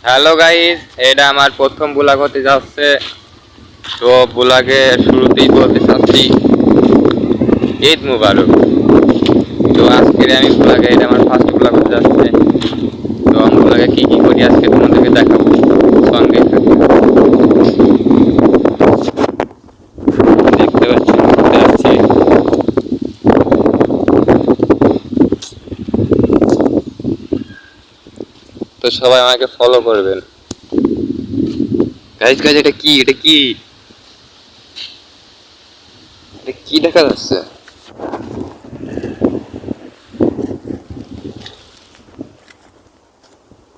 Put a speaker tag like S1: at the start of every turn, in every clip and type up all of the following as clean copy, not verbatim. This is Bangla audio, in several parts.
S1: হ্যালো গাইস, এটা আমার প্রথম ব্লগ হতে যাচ্ছে। তো ব্লগের শুরুতেই বলতে চাচ্ছি ঈদ মুবারক। তো আজকের আমি ব্লগে, এটা আমার ফার্স্ট ব্লগ হতে যাচ্ছে। তো আমি ব্লগে কি কি করি আজকে তোমাদেরকে দেখাবো, সঙ্গে থাকবে। দেখতে পাচ্ছি ঘুরতে আসছি। তো সবাই আমাকে ফলো করবেন। গাইস গাইস, এটা কি এটা কি এটা কি দেখা যাচ্ছে?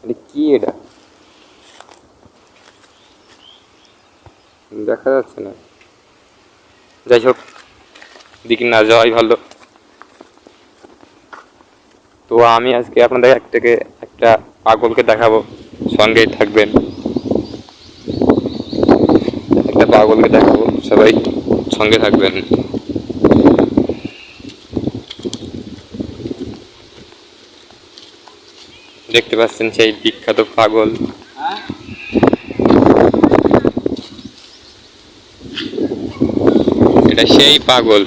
S1: এটা কি? এটা দেখা যাচ্ছে না। যাই হোক, দিকে না যাওয়াই ভালো। তো আমি আজকে আপনাদের একটা পাগলকে দেখাবো, সঙ্গেই থাকবেন। একটা পাগলকে দেখাবো, সবাই সঙ্গে থাকবেন। দেখতে পাচ্ছেন সেই বিখ্যাত পাগল। এটা সেই পাগল,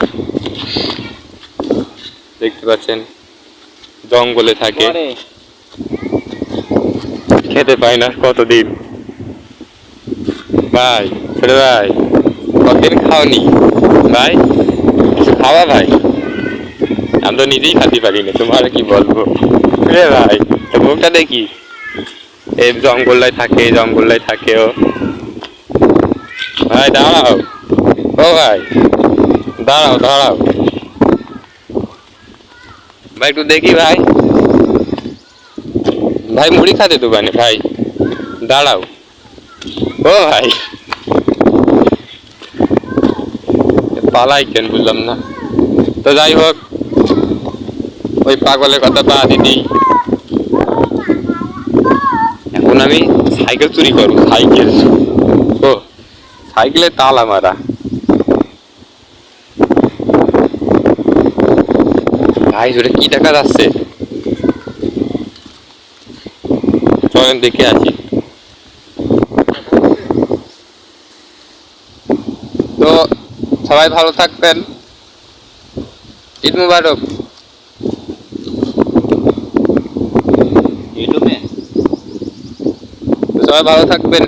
S1: দেখতে পাচ্ছেন জঙ্গলে থাকে, খেতে পায় না কতদিন। ভাই, ছোট ভাই, কতদিন খাওনি ভাই? কিছু খাওয়া ভাই, আমি তো নিজেই খাতে পারি না, তোমার কি বলবো রে ভাই। মুখটা দেখি, এই জঙ্গলটায় থাকে ও। ভাই দাঁড়াও, ও ভাই দাঁড়াও দাঁড়াও ভাই, একটু দেখি ভাই। ভাই মুড়ি খাতে দোকানে, ভাই দাঁড়াও, ও ভাই পালাই কেন বুঝলাম না। তো যাই হোক, ওই পাগলের কথা বাদই দিই। এখন আমি সাইকেল চুরি করবো, সাইকেল। ও, সাইকেলে তালা মারা। ভাই ওটা কি টাকা যাচ্ছে, চলেন দেখে আসি। তো সবাই ভালো থাকবেন, ঈদ মুবারক। সবাই ভালো থাকবেন।